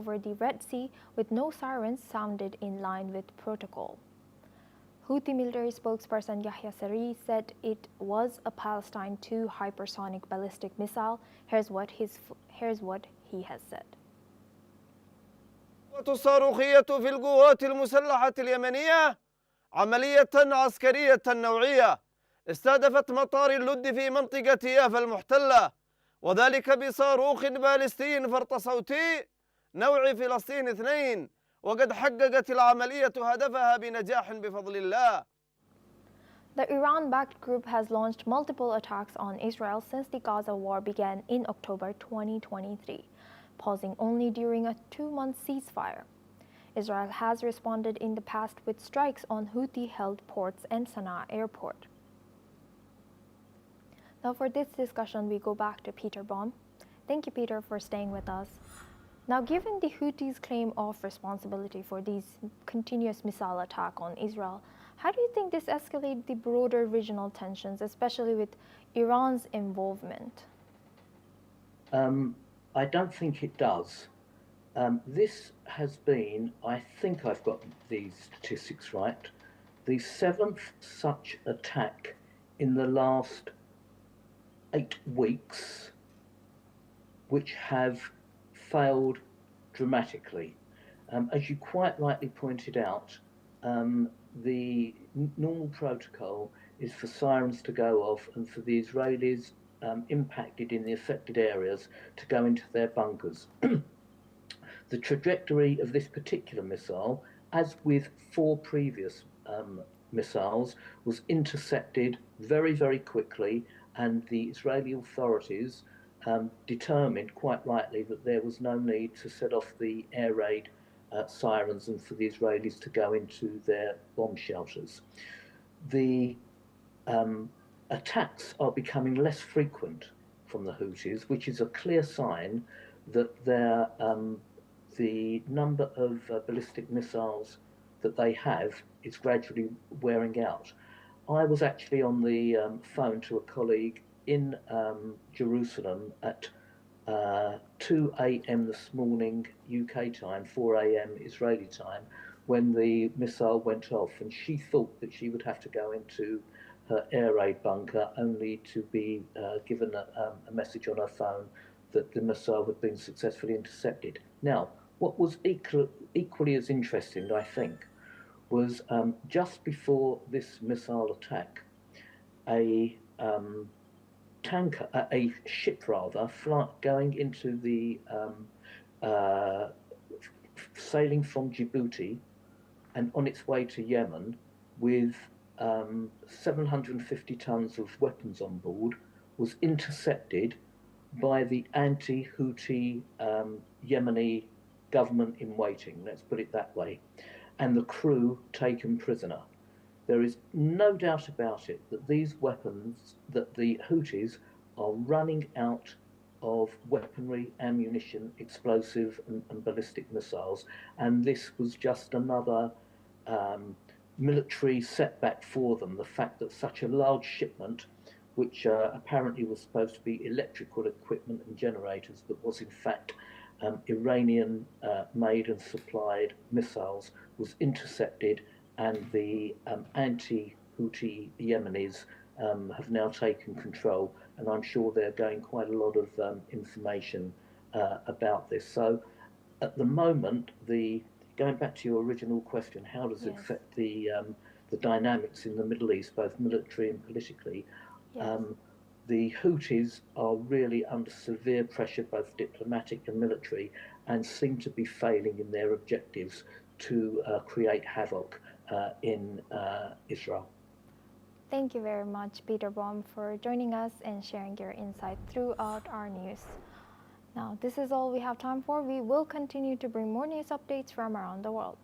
over the Red Sea with no sirens sounded in line with protocol. Houthi military spokesperson Yahya Saree said it was a Palestine II hypersonic ballistic missile. Here's what he has said. الصاروخية في القوات المسلحة اليمنية عملية عسكرية نوعية استهدفت مطار اللد في منطقة يافا المحتلة، وذلك بصاروخ باليستي فرط صوتي نوع فلسطين 2، وقد حققت العملية هدفها بنجاح بفضل الله. The Iran-backed group has launched multiple attacks on Israel since the Gaza war began in October 2023, pausing only during a 2-month ceasefire. Israel has responded in the past with strikes on Houthi-held ports and Sana'a airport. Now for this discussion, we go back to Peter Baum. Thank you, Peter, for staying with us. Now, given the Houthis' claim of responsibility for these continuous missile attacks on Israel, how do you think this escalates the broader regional tensions, especially with Iran's involvement? I don't think it does. This has been, I think I've got these statistics right, the 7th such attack in the last 8 weeks, which have failed dramatically. As you quite rightly pointed out, the normal protocol is for sirens to go off and for the Israelis impacted in the affected areas to go into their bunkers. The trajectory of this particular missile, as with 4 previous missiles, was intercepted very, very quickly, and the Israeli authorities determined quite rightly that there was no need to set off the air raid sirens and for the Israelis to go into their bomb shelters. The attacks are becoming less frequent from the Houthis, which is a clear sign that the number of ballistic missiles that they have is gradually wearing out. I was actually on the phone to a colleague in Jerusalem at 2 a.m. this morning UK time, 4 a.m. Israeli time, when the missile went off, and she thought that she would have to go into her air raid bunker only to be given a message on her phone that the missile had been successfully intercepted. Now, what was equally as interesting, I think, was just before this missile attack, a ship going into the sailing from Djibouti and on its way to Yemen with 750 tons of weapons on board was intercepted by the anti-Houthi Yemeni government in waiting, let's put it that way, and the crew taken prisoner. There is no doubt about it that these weapons, that the Houthis are running out of weaponry, ammunition, explosive and ballistic missiles, and this was just another military setback for them, the fact that such a large shipment, which apparently was supposed to be electrical equipment and generators, but was in fact Iranian made and supplied missiles, was intercepted, and the anti-Houthi Yemenis have now taken control, and I'm sure they're getting quite a lot of information about this. So at the moment, going back to your original question, how does it affect the dynamics in the Middle East, both military and politically? Yes. The Houthis are really under severe pressure, both diplomatic and military, and seem to be failing in their objectives to create havoc in Israel. Thank you very much, Peter Baum, for joining us and sharing your insight throughout our news. Now, this is all we have time for. We will continue to bring more news updates from around the world.